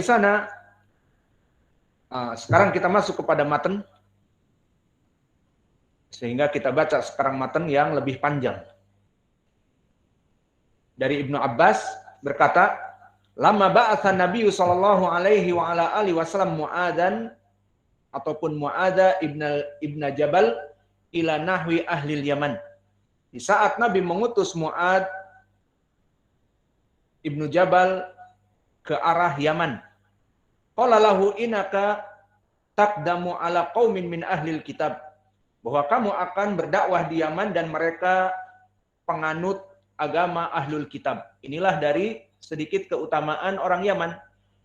Di sana, sekarang kita masuk kepada matan, sehingga kita baca sekarang matan yang lebih panjang. Dari Ibnu Abbas berkata, lama ba'atha Nabi sallallahu alaihi wa ala alihi wasallam Mu'adan ataupun Mu'adha ibn Jabal ila nahwi ahli Yaman. Di saat Nabi mengutus Mu'ad ibnu Jabal ke arah Yaman. Qala lahu innaka taqdamu ala qaumin min ahli kitab. Bahwa kamu akan berdakwah di Yaman dan mereka penganut agama ahlul kitab. Inilah dari sedikit keutamaan orang Yaman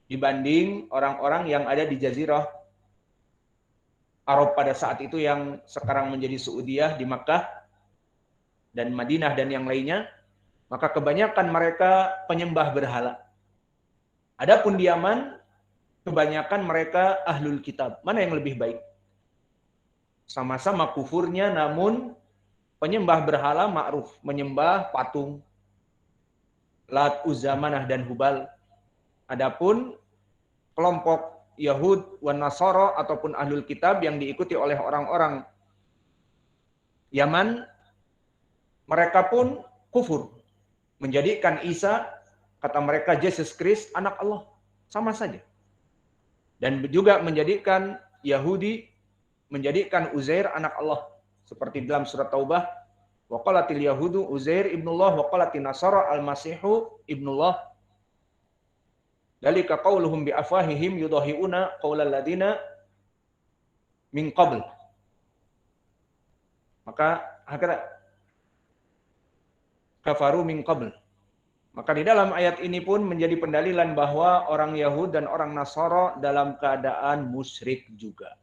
dibanding orang-orang yang ada di Jazirah Arab pada saat itu yang sekarang menjadi Saudiyah di Makkah dan Madinah dan yang lainnya. Maka kebanyakan mereka penyembah berhala. Adapun di Yaman, kebanyakan mereka ahlul kitab. Mana yang lebih baik? Sama-sama kufurnya, namun penyembah berhala ma'ruf, menyembah patung, Lat, Uzza, Manah, dan Hubal. Adapun kelompok Yahud, wan Nasara ataupun ahlul kitab yang diikuti oleh orang-orang Yaman, mereka pun kufur. Menjadikan Isa, kata mereka Jesus Christ, anak Allah. Sama saja. Dan juga menjadikan Yahudi, menjadikan Uzair anak Allah. Seperti dalam surat Taubah, wa qalatil yahudu Uzair ibnullah wa qalatin nasara al-masihu ibnullah. Dalika qauluhum bi afwahihim yudahiuna qaulal ladina min qabl. Maka akhirnya kafaru min qabl. Maka di dalam ayat ini pun menjadi pendalilan bahwa orang Yahud dan orang Nasara dalam keadaan musyrik juga.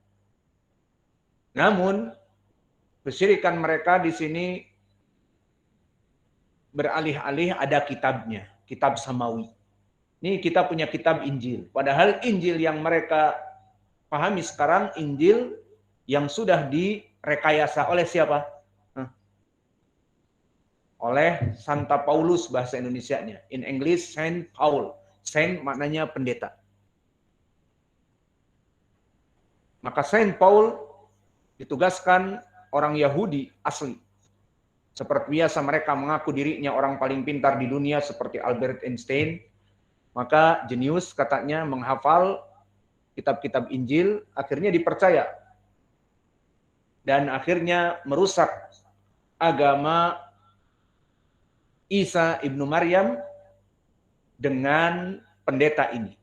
Namun kesyirikan mereka di sini beralih-alih ada kitabnya, kitab samawi. Ini kita punya kitab Injil. Padahal Injil yang mereka pahami sekarang, Injil yang sudah direkayasa oleh siapa? Oleh Santa Paulus bahasa Indonesianya. In English, Saint Paul. Saint maknanya pendeta. Maka Saint Paul ditugaskan orang Yahudi asli. Seperti biasa mereka mengaku dirinya orang paling pintar di dunia seperti Albert Einstein. Maka jenius katanya menghafal kitab-kitab Injil, akhirnya dipercaya. Dan akhirnya merusak agama Isa ibnu Maryam dengan pendeta ini.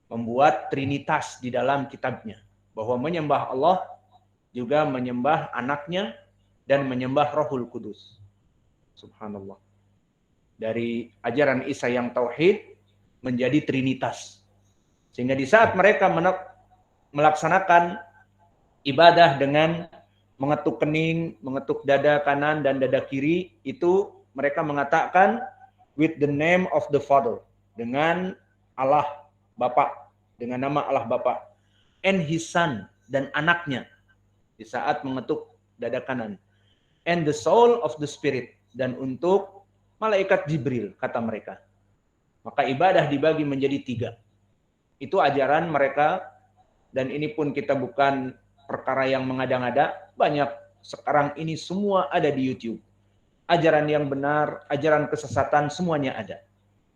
Membuat trinitas di dalam kitabnya. Bahwa menyembah Allah juga menyembah anaknya dan menyembah Rohul Kudus. Subhanallah. Dari ajaran Isa yang tauhid menjadi trinitas. Sehingga di saat mereka melaksanakan ibadah dengan mengetuk kening, mengetuk dada kanan dan dada kiri, itu mereka mengatakan with the name of the Father, dengan Allah Bapa, dengan nama Allah Bapa, and His Son, dan anaknya di saat mengetuk dada kanan, and the soul of the Spirit, dan untuk malaikat Jibril, kata mereka. Maka ibadah dibagi menjadi 3. Itu ajaran mereka, dan ini pun kita bukan perkara yang mengada-ngada, banyak sekarang ini semua ada di YouTube. Ajaran yang benar, ajaran kesesatan, semuanya ada.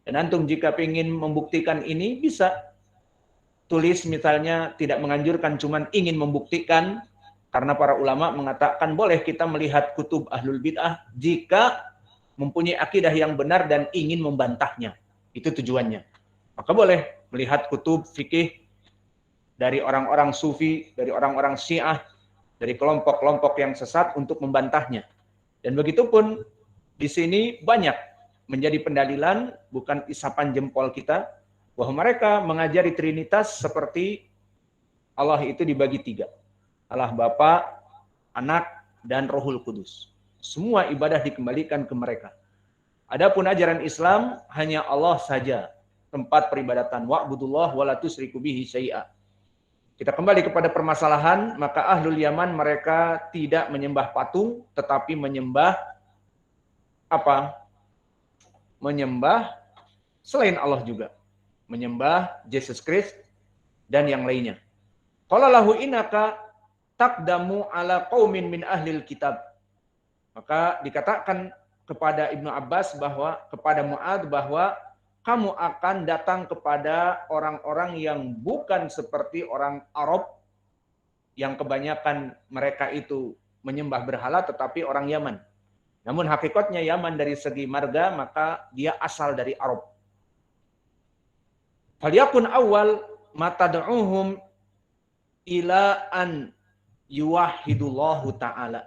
Dan antum jika ingin membuktikan ini, bisa tulis misalnya, tidak menganjurkan, cuman ingin membuktikan, karena para ulama mengatakan boleh kita melihat kutub ahlul bid'ah jika mempunyai akidah yang benar dan ingin membantahnya. Itu tujuannya. Maka boleh melihat kutub fikih dari orang-orang sufi, dari orang-orang syiah, dari kelompok-kelompok yang sesat untuk membantahnya. Dan begitu pun di sini banyak menjadi pendalilan, bukan isapan jempol kita, bahwa mereka mengajari trinitas seperti Allah itu dibagi 3. Allah Bapa, Anak, dan Rohul Kudus. Semua ibadah dikembalikan ke mereka. Adapun ajaran Islam hanya Allah saja tempat peribadatan. Wa'budullah wa la tusyriku bihi syai'a. Kita kembali kepada permasalahan, maka ahlul Yaman mereka tidak menyembah patung, tetapi menyembah apa? Menyembah selain Allah juga. menyembah Yesus Kristus dan yang lainnya. Qala lahu innaka taqdamu ala qaumin min ahlil kitab. Maka dikatakan kepada Ibnu Abbas bahwa kepada Mu'adz bahwa kamu akan datang kepada orang-orang yang bukan seperti orang Arab yang kebanyakan mereka itu menyembah berhala, tetapi orang Yaman. Namun hakikatnya Yaman dari segi marga maka dia asal dari Arab. Falyakun awal matad'uhum ila an yuwahhidullahu ta'ala.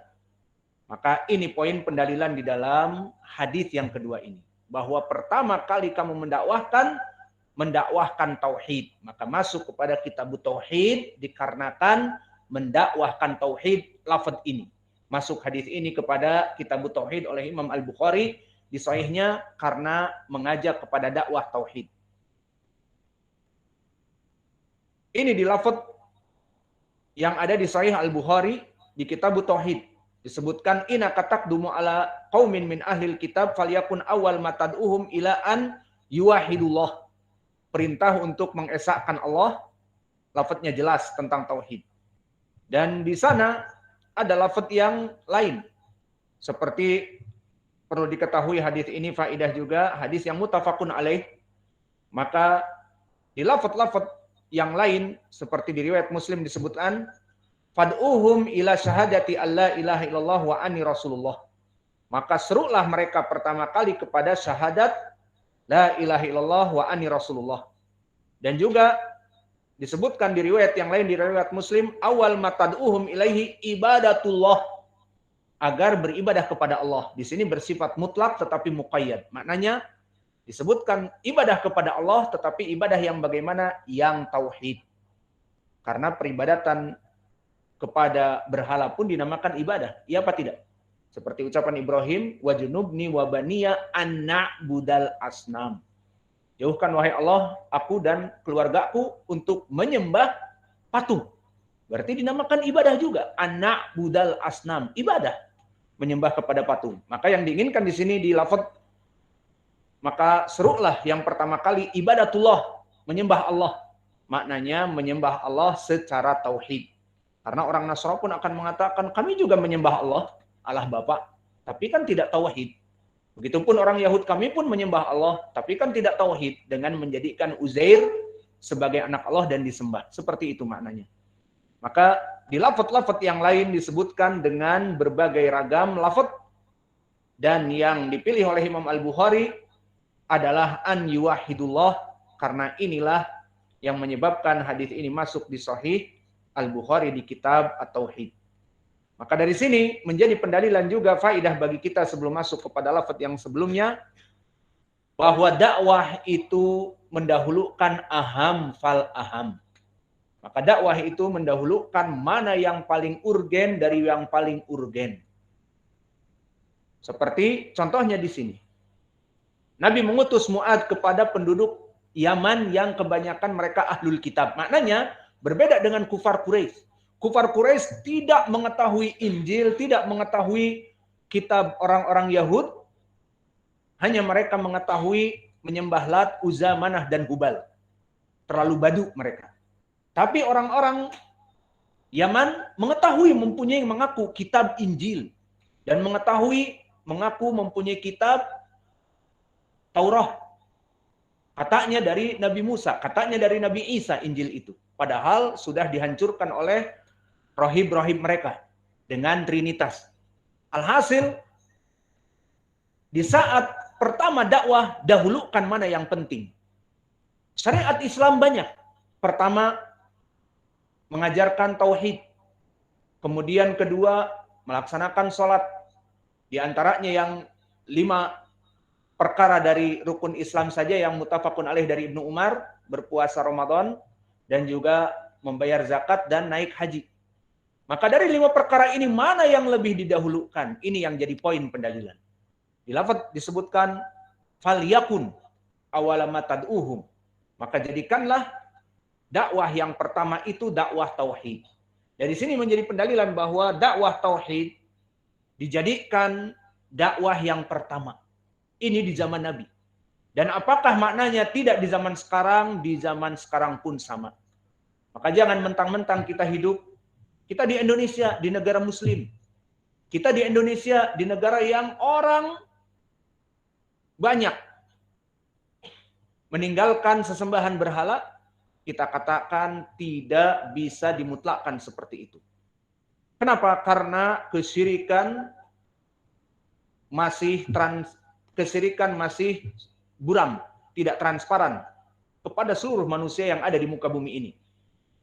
Maka ini poin pendalilan di dalam hadis yang kedua ini. Bahwa pertama kali kamu mendakwahkan tauhid. Maka masuk kepada kitab tauhid dikarenakan mendakwahkan tauhid lafaz ini. Masuk hadis ini kepada kitab tauhid oleh Imam Al-Bukhari di sahihnya karena mengajak kepada dakwah tauhid. Ini di lafaz yang ada di Sahih Al-Bukhari di Kitab Tauhid disebutkan innaka taqdumu ala qaumin min ahlil kitab falyakun awal matad'uhum ila an yuwahhidullah. Perintah untuk mengesahkan Allah, lafaznya jelas tentang tauhid. Dan di sana ada lafaz yang lain. Seperti perlu diketahui hadis ini faidah juga, hadis yang muttafaqun alaih. Maka di lafaz-lafaz yang lain seperti di riwayat Muslim disebutkan fad'uhum ila syahadati alla ilaha illallah wa anni rasulullah. Maka serulah mereka pertama kali kepada syahadat la ilaha illallah wa anni rasulullah. Dan juga disebutkan di riwayat yang lain di riwayat Muslim awal matad'uhum ilaihi ibadatullah, agar beribadah kepada Allah. Di sini bersifat mutlak tetapi muqayyad. Maknanya disebutkan ibadah kepada Allah, tetapi ibadah yang bagaimana? Yang tauhid. Karena peribadatan kepada berhala pun dinamakan ibadah. Iya apa tidak? Seperti ucapan Ibrahim, wa junubni wa baniya an na'budal asnam. Jauhkan wahai Allah, aku dan keluargaku untuk menyembah patung. Berarti dinamakan ibadah juga. An na'budal asnam. Ibadah. Menyembah kepada patung. Maka yang diinginkan di sini di lafaz maka serulah yang pertama kali ibadatullah, menyembah Allah. Maknanya menyembah Allah secara tauhid. Karena orang Nasrani pun akan mengatakan kami juga menyembah Allah, Allah Bapa, tapi kan tidak tauhid. Begitupun orang Yahud, kami pun menyembah Allah, tapi kan tidak tauhid dengan menjadikan Uzair sebagai anak Allah dan disembah. Seperti itu maknanya. Maka di lafaz-lafaz yang lain disebutkan dengan berbagai ragam lafaz, dan yang dipilih oleh Imam Al-Bukhari adalah an yuwahhidullah, karena inilah yang menyebabkan hadis ini masuk di Sahih Al-Bukhari di kitab At-Tauhid. Maka dari sini menjadi pendalilan juga faidah bagi kita sebelum masuk kepada lafaz yang sebelumnya, bahwa dakwah itu mendahulukan aham fal aham. Maka dakwah itu mendahulukan mana yang paling urgen dari yang paling urgen. Seperti contohnya di sini. Nabi mengutus Mu'adz kepada penduduk Yaman yang kebanyakan mereka ahlul kitab. Maknanya berbeda dengan kufar Quraisy. Kufar Quraisy tidak mengetahui Injil, tidak mengetahui kitab orang-orang Yahud. Hanya mereka mengetahui menyembah Lat, Uzza, Manah, dan Hubal. Terlalu badu mereka. Tapi orang-orang Yaman mengetahui, mempunyai, mengaku kitab Injil. Dan mengetahui, mengaku mempunyai kitab Taurat. Katanya dari Nabi Musa, katanya dari Nabi Isa Injil itu. Padahal sudah dihancurkan oleh rohib-rohib mereka dengan Trinitas. Alhasil, di saat pertama dakwah, dahulukan mana yang penting. Syariat Islam banyak. Pertama, mengajarkan tauhid. Kemudian kedua, melaksanakan sholat. Di antaranya yang 5 perkara dari rukun Islam saja yang muttafaqun alaih dari Ibnu Umar, berpuasa Ramadan, dan juga membayar zakat dan naik haji. Maka dari 5 perkara ini mana yang lebih didahulukan? Ini yang jadi poin pendalilan. Di lafaz disebutkan falyakun awalama tad'uhum. Maka jadikanlah dakwah yang pertama itu dakwah tauhid. Dari sini menjadi pendalilan bahwa dakwah tauhid dijadikan dakwah yang pertama. Ini di zaman Nabi. Dan apakah maknanya tidak di zaman sekarang pun sama. Maka jangan mentang-mentang kita hidup, kita di Indonesia, di negara muslim. Kita di Indonesia, di negara yang orang banyak meninggalkan sesembahan berhala, kita katakan tidak bisa dimutlakkan seperti itu. Kenapa? Karena kesyirikan masih buram, tidak transparan kepada seluruh manusia yang ada di muka bumi ini.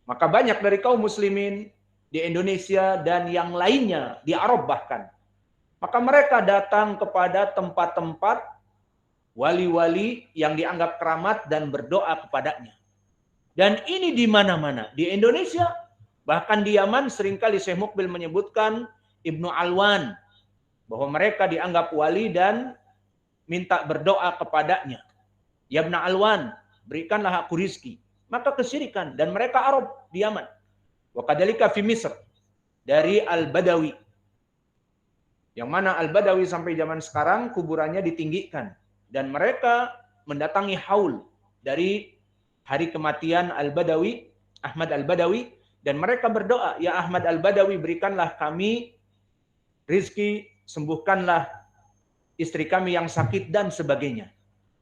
Maka banyak dari kaum muslimin di Indonesia dan yang lainnya, di Arab bahkan, maka mereka datang kepada tempat-tempat wali-wali yang dianggap keramat dan berdoa kepadanya. Dan ini di mana-mana. Di Indonesia, bahkan di Yaman, seringkali Syekh Mukbil menyebutkan Ibnu Alwan, bahwa mereka dianggap wali dan minta berdoa kepadanya. Ya Ibnu Alwan, berikanlah aku rizki. Maka kesyirikan. Dan mereka Arab di Yaman. Wa kadzalika fi Misr, dari Al-Badawi. Yang mana Al-Badawi sampai zaman sekarang kuburannya ditinggikan. Dan mereka mendatangi haul dari hari kematian Al-Badawi, Ahmad Al-Badawi. Dan mereka berdoa, ya Ahmad Al-Badawi, berikanlah kami rizki, sembuhkanlah istri kami yang sakit, dan sebagainya.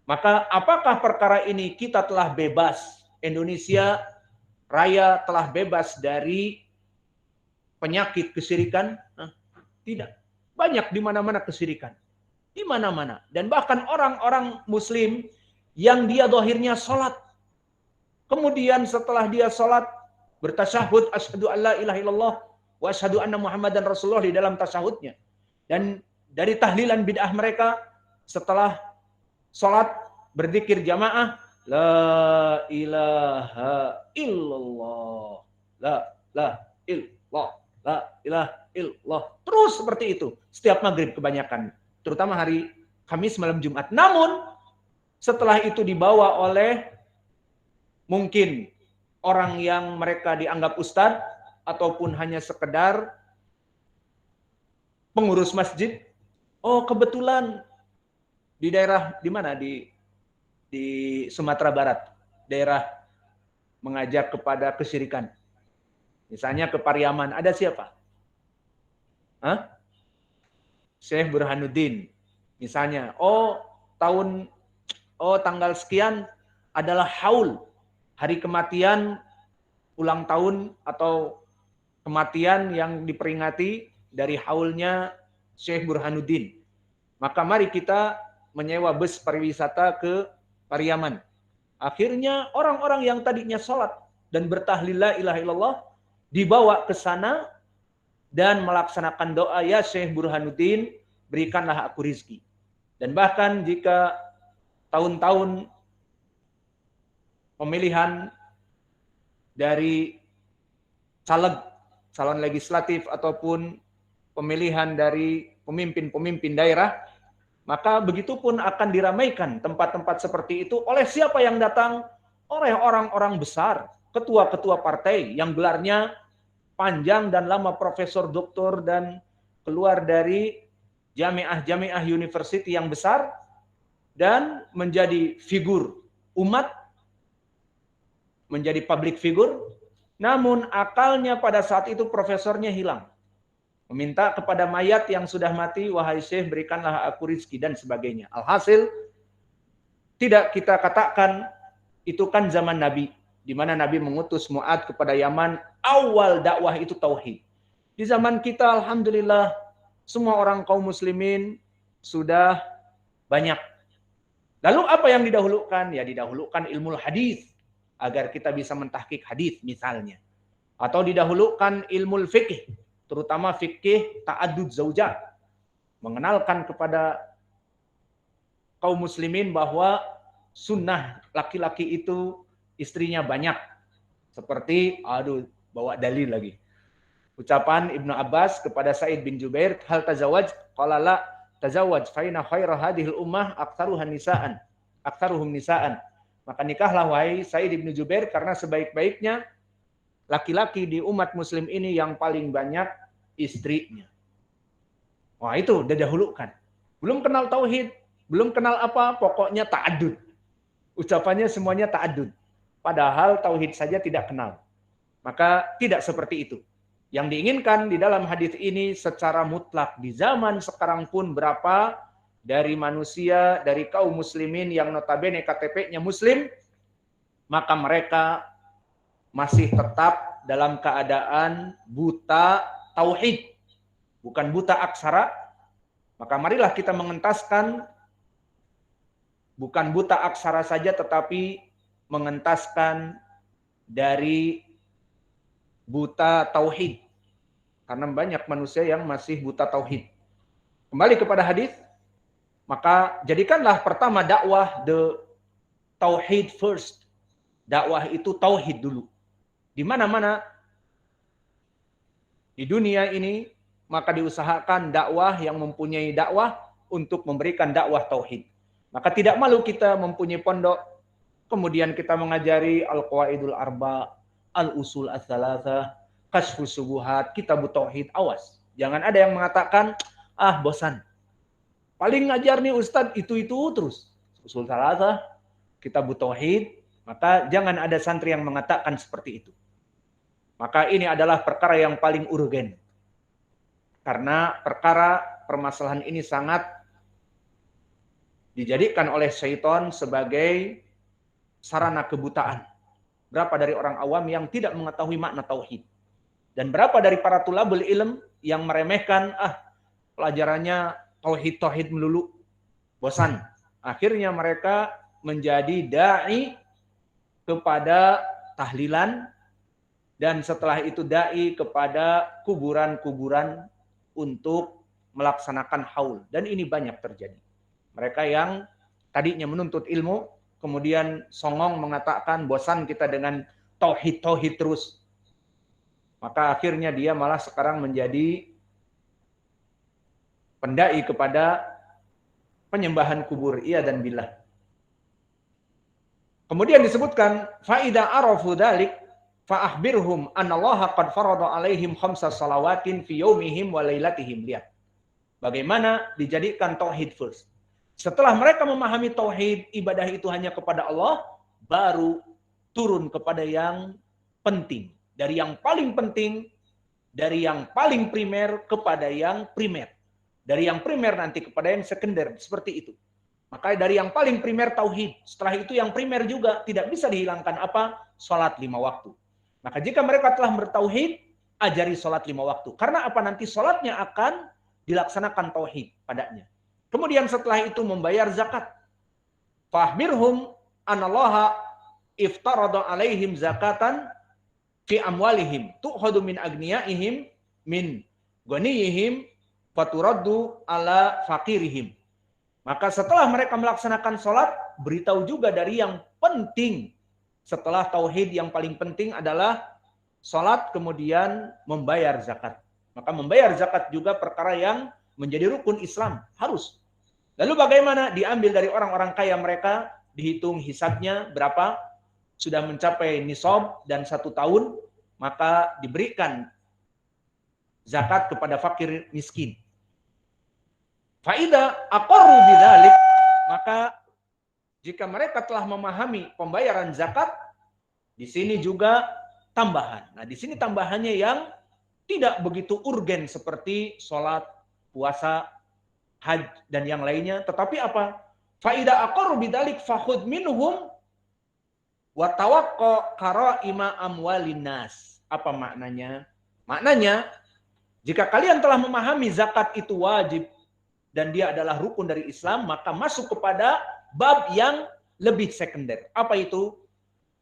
Maka apakah perkara ini kita telah bebas? Indonesia Raya telah bebas dari penyakit kesyirikan? Tidak. Banyak di mana-mana kesyirikan. Di mana-mana. Dan bahkan orang-orang muslim yang dia zahirnya sholat. Kemudian setelah dia sholat, bertasyahud, asyhadu an la ilaha illallah wa asyhadu anna Muhammadan Rasulullah di dalam tasyahudnya. Dan dari tahlilan bid'ah mereka, setelah sholat, berzikir jamaah, la ilaha illallah, la ilaha illallah. Terus seperti itu. Setiap maghrib kebanyakan. Terutama hari Kamis malam Jumat. Namun, setelah itu dibawa oleh mungkin orang yang mereka dianggap ustadz, ataupun hanya sekedar pengurus masjid. Oh, kebetulan di daerah di mana? Di Sumatera Barat. Daerah mengajak kepada kesyirikan. Misalnya ke Pariaman. Ada siapa? Syekh Burhanuddin. Misalnya. Tanggal sekian adalah haul. Hari kematian, ulang tahun atau kematian yang diperingati dari haulnya Syekh Burhanuddin. Maka mari kita menyewa bus pariwisata ke Pariaman. Akhirnya orang-orang yang tadinya sholat dan bertahlil la ilaha illallah dibawa ke sana dan melaksanakan doa, ya Syekh Burhanuddin, berikanlah aku rizki. Dan bahkan jika tahun-tahun pemilihan dari caleg, calon legislatif ataupun pemilihan dari pemimpin-pemimpin daerah, maka begitu pun akan diramaikan tempat-tempat seperti itu oleh siapa yang datang? Oleh orang-orang besar, ketua-ketua partai yang gelarnya panjang dan lama, profesor, doktor, dan keluar dari jamiah-jamiah university yang besar dan menjadi figur umat, menjadi public figure. Namun akalnya pada saat itu profesornya hilang. Meminta kepada mayat yang sudah mati, wahai Syekh, berikanlah aku rizki, dan sebagainya. Alhasil, tidak kita katakan itu kan zaman Nabi, di mana Nabi mengutus Mu'ad kepada Yaman, awal dakwah itu tauhid. Di zaman kita, alhamdulillah, semua orang kaum muslimin sudah banyak. Lalu apa yang didahulukan? Ya didahulukan ilmu hadis, agar kita bisa mentahqiq hadis misalnya. Atau didahulukan ilmu fikih, terutama fikih ta'addud zaujah, mengenalkan kepada kaum muslimin bahwa sunnah laki-laki itu istrinya banyak. Seperti, bawa dalil lagi. Ucapan Ibnu Abbas kepada Sa'id bin Jubair, hal tazawwaj? Qala la tazawwaj fa inna khaira hadhil ummah aktsaruhum nisaan. Maka nikahlah wahai Sa'id bin Jubair, karena sebaik-baiknya laki-laki di umat muslim ini yang paling banyak istrinya. Wah, itu udah dahulukan. Belum kenal tauhid, Belum kenal apa, pokoknya ta'adud. Ucapannya semuanya ta'adud. Padahal tauhid saja tidak kenal. Maka tidak seperti itu. Yang diinginkan di dalam hadis ini secara mutlak di zaman sekarang pun berapa dari manusia, dari kaum muslimin yang notabene KTP-nya muslim, maka mereka masih tetap dalam keadaan buta tauhid, bukan buta aksara. Maka marilah kita mengentaskan bukan buta aksara saja, tetapi mengentaskan dari buta tauhid. Karena banyak manusia yang masih buta tauhid. Kembali kepada hadis, maka jadikanlah pertama dakwah the tauhid first. Dakwah itu tauhid dulu. Di mana-mana di dunia ini, maka diusahakan dakwah yang mempunyai dakwah untuk memberikan dakwah tauhid. Maka tidak malu kita mempunyai pondok, kemudian kita mengajari al-qawaidul arba, al-usul ats-tsalatsah, Kasyfus Subuhat, Kitabut Tauhid. Awas, jangan ada yang mengatakan, bosan. Paling ngajar nih Ustadz itu terus. Usul Tsalatsah, Kitabut Tauhid, maka jangan ada santri yang mengatakan seperti itu. Maka ini adalah perkara yang paling urgen. Karena permasalahan ini sangat dijadikan oleh syaitan sebagai sarana kebutaan. Berapa dari orang awam yang tidak mengetahui makna tauhid? Dan berapa dari para tulabul ilm yang meremehkan, pelajarannya tauhid melulu, bosan. Akhirnya mereka menjadi da'i kepada tahlilan, dan setelah itu da'i kepada kuburan-kuburan untuk melaksanakan haul. Dan ini banyak terjadi. Mereka yang tadinya menuntut ilmu, kemudian songong mengatakan bosan kita dengan tauhid terus. Maka akhirnya dia malah sekarang menjadi pendai kepada penyembahan kubur. Iya dan billah. Kemudian disebutkan faida arafu dzalik fa akhbirhum annallaha qad farada alaihim khamsa salawatin fi yaumihim wa lailatihim. Lihat bagaimana dijadikan tauhid first. Setelah mereka memahami tauhid, ibadah itu hanya kepada Allah, baru turun kepada yang penting. Dari yang paling penting, dari yang paling primer kepada yang primer. Dari yang primer nanti kepada yang sekunder, seperti itu. Maka dari yang paling primer tauhid, setelah itu yang primer juga tidak bisa dihilangkan apa? Salat 5 waktu. Maka jika mereka telah bertauhid, ajari salat 5 waktu. Karena apa? Nanti salatnya akan dilaksanakan tauhid padanya. Kemudian setelah itu membayar zakat. Fahmirhum anallaha iftarada alaihim zakatan fi amwalihim tu'khadu min agniyaihim min ghaniyihim faturaddu ala faqirihim. Maka setelah mereka melaksanakan sholat, beritahu juga dari yang penting. Setelah tauhid yang paling penting adalah sholat, kemudian membayar zakat. Maka membayar zakat juga perkara yang menjadi rukun Islam, harus. Lalu bagaimana? Diambil dari orang-orang kaya mereka, dihitung hisabnya berapa, sudah mencapai nisab dan 1 tahun, maka diberikan zakat kepada fakir miskin. Faida aqarru bidzalik, maka jika mereka telah memahami pembayaran zakat, di sini juga tambahan. Nah, di sini tambahannya yang tidak begitu urgen seperti sholat, puasa, haji dan yang lainnya, tetapi apa? Faida aqarru bidzalik fakhudh minhum wa tawaqqa qaraima amwalin nas. Apa maknanya? Maknanya, jika kalian telah memahami zakat itu wajib dan dia adalah rukun dari Islam, maka masuk kepada bab yang lebih sekunder. Apa itu?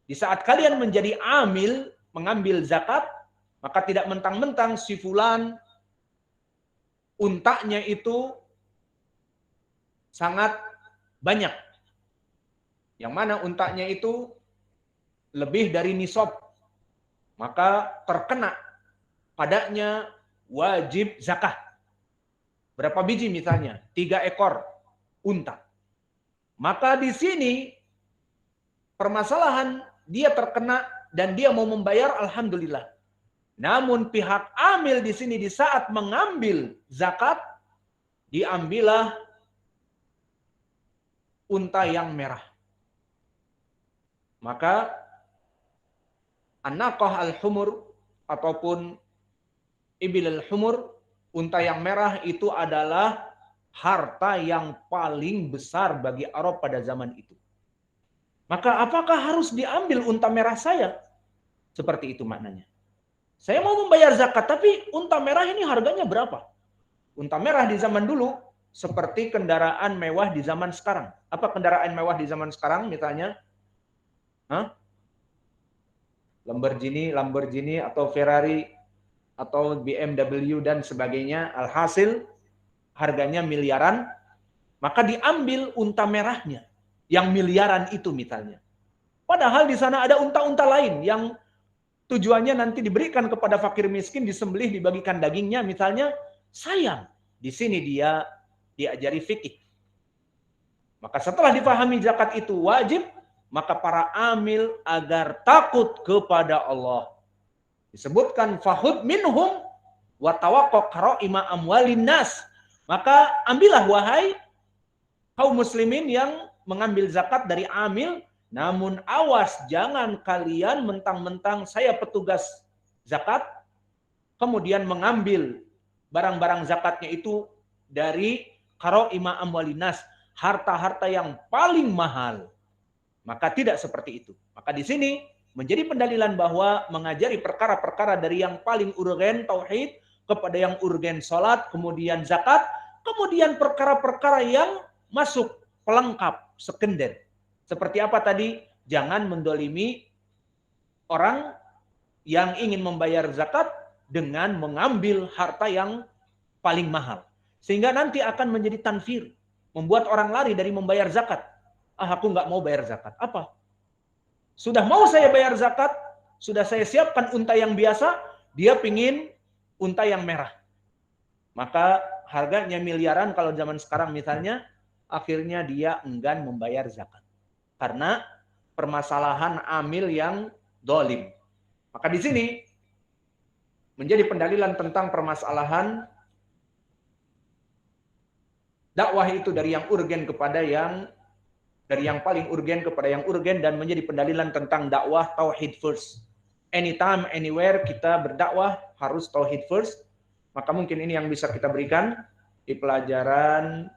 Di saat kalian menjadi amil, mengambil zakat, maka tidak mentang-mentang si fulan untanya itu sangat banyak. Yang mana untanya itu lebih dari nisab. Maka terkena padanya wajib zakat. Berapa biji misalnya? 3 ekor unta. Maka di sini permasalahan dia terkena dan dia mau membayar, alhamdulillah. Namun pihak amil di sini di saat mengambil zakat, diambillah unta yang merah. Maka an-naqah al-humur ataupun ibil al-humur, unta yang merah itu adalah harta yang paling besar bagi Arab pada zaman itu. Maka apakah harus diambil unta merah saya? Seperti itu maknanya. Saya mau membayar zakat, tapi unta merah ini harganya berapa? Unta merah di zaman dulu seperti kendaraan mewah di zaman sekarang. Apa kendaraan mewah di zaman sekarang misalnya? Lamborghini atau Ferrari atau BMW dan sebagainya. Alhasil harganya miliaran, maka diambil unta merahnya yang miliaran itu misalnya. Padahal di sana ada unta-unta lain yang tujuannya nanti diberikan kepada fakir miskin, disembelih, dibagikan dagingnya misalnya. Sayang, di sini dia diajari fikih. Maka setelah dipahami zakat itu wajib, maka para amil agar takut kepada Allah. Disebutkan fahud minhum wa tawaqqaq qara'ima amwalin nas. Maka ambillah wahai kaum muslimin yang mengambil zakat dari amil, namun awas jangan kalian mentang-mentang saya petugas zakat kemudian mengambil barang-barang zakatnya itu dari qara'ima amwalin nas, harta-harta yang paling mahal. Maka tidak seperti itu. Maka di sini menjadi pendalilan bahwa mengajari perkara-perkara dari yang paling urgen tauhid kepada yang urgen salat, kemudian zakat, kemudian perkara-perkara yang masuk pelengkap sekunder. Seperti apa tadi? Jangan mendolimi orang yang ingin membayar zakat dengan mengambil harta yang paling mahal. Sehingga nanti akan menjadi tanfir, membuat orang lari dari membayar zakat. Aku nggak mau bayar zakat. Apa? Sudah mau saya bayar zakat, sudah saya siapkan unta yang biasa, dia pingin unta yang merah. Maka harganya miliaran kalau zaman sekarang misalnya, akhirnya dia enggan membayar zakat. Karena permasalahan amil yang dolim. Maka di sini menjadi pendalilan tentang permasalahan dakwah itu dari yang urgen kepada yang dari yang paling urgen kepada yang urgen, dan menjadi pendalilan tentang dakwah tauhid first. Anytime, anywhere kita berdakwah harus tauhid first. Maka mungkin ini yang bisa kita berikan di pelajaran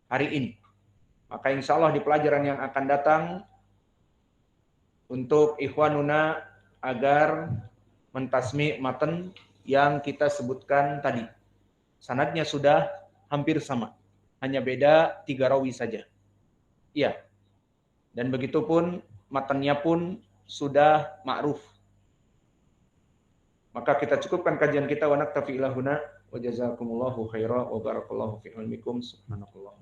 hari ini. Maka insya Allah di pelajaran yang akan datang untuk ikhwanuna agar mentasmi matan yang kita sebutkan tadi. Sanadnya sudah hampir sama. Hanya beda 3 rawi saja. Iya. Dan begitu pun matannya pun sudah ma'ruf. Maka kita cukupkan kajian kita, wa naktafi ila huna wa jazakumullahu khairan wa barakallahu fi ilmikum subhanallah.